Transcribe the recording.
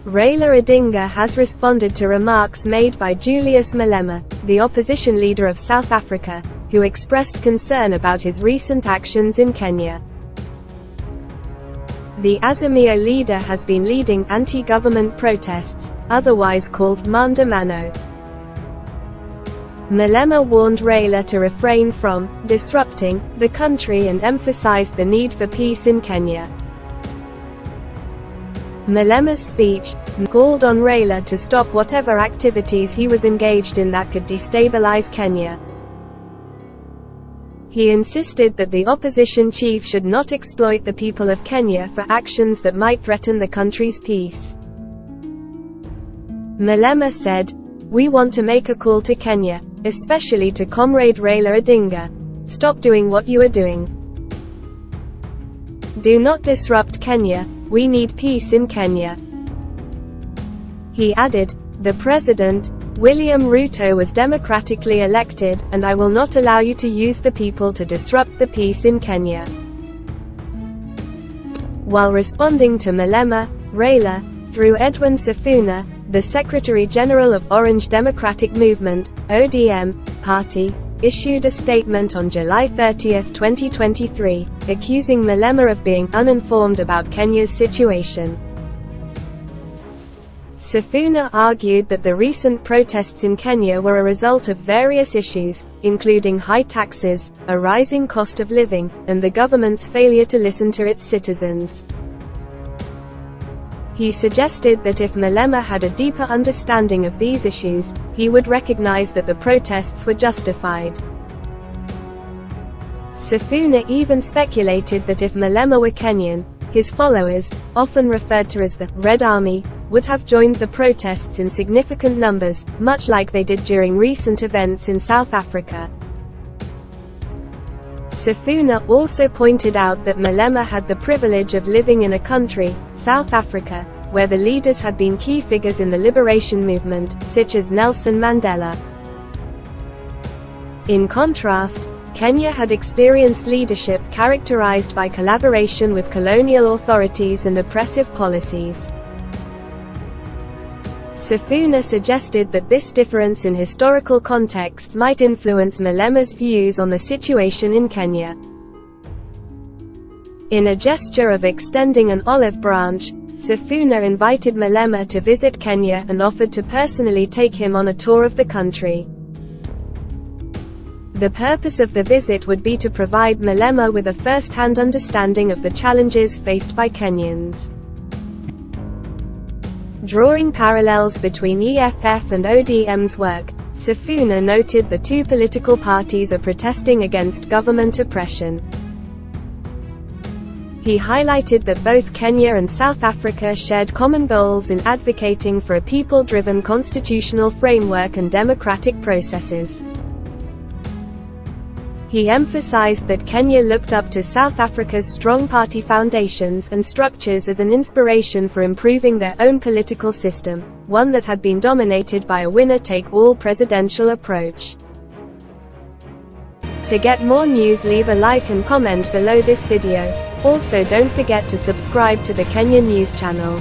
Raila Odinga has responded to remarks made by Julius Malema, the opposition leader of South Africa, who expressed concern about his recent actions in Kenya. The Azimio leader has been leading anti-government protests, otherwise called maandamano. Malema warned Raila to refrain from disrupting the country and emphasized the need for peace in Kenya. Malema's speech called on Raila to stop whatever activities he was engaged in that could destabilize Kenya. He insisted that the opposition chief should not exploit the people of Kenya for actions that might threaten the country's peace. Malema said, "We want to make a call to Kenya, especially to Comrade Raila Odinga. Stop doing what you are doing. Do not disrupt Kenya. We need peace in Kenya." He added, "The president, William Ruto, was democratically elected, and I will not allow you to use the people to disrupt the peace in Kenya." While responding to Malema, Raila, through Edwin Sifuna, the Secretary General of Orange Democratic Movement, ODM, party, issued a statement on July 30, 2023, accusing Malema of being uninformed about Kenya's situation. Sifuna argued that the recent protests in Kenya were a result of various issues, including high taxes, a rising cost of living, and the government's failure to listen to its citizens. He suggested that if Malema had a deeper understanding of these issues, he would recognize that the protests were justified. Sifuna even speculated that if Malema were Kenyan, his followers, often referred to as the Red Army, would have joined the protests in significant numbers, much like they did during recent events in South Africa. Sifuna also pointed out that Malema had the privilege of living in a country, South Africa, where the leaders had been key figures in the liberation movement, such as Nelson Mandela. In contrast, Kenya had experienced leadership characterized by collaboration with colonial authorities and oppressive policies. Sifuna suggested that this difference in historical context might influence Malema's views on the situation in Kenya. In a gesture of extending an olive branch, Sifuna invited Malema to visit Kenya and offered to personally take him on a tour of the country. The purpose of the visit would be to provide Malema with a first-hand understanding of the challenges faced by Kenyans. Drawing parallels between EFF and ODM's work, Sifuna noted the two political parties are protesting against government oppression. He highlighted that both Kenya and South Africa shared common goals in advocating for a people-driven constitutional framework and democratic processes. He emphasized that Kenya looked up to South Africa's strong party foundations and structures as an inspiration for improving their own political system, one that had been dominated by a winner-take-all presidential approach. To get more news, leave a like and comment below this video. Also, don't forget to subscribe to the Kenya News channel.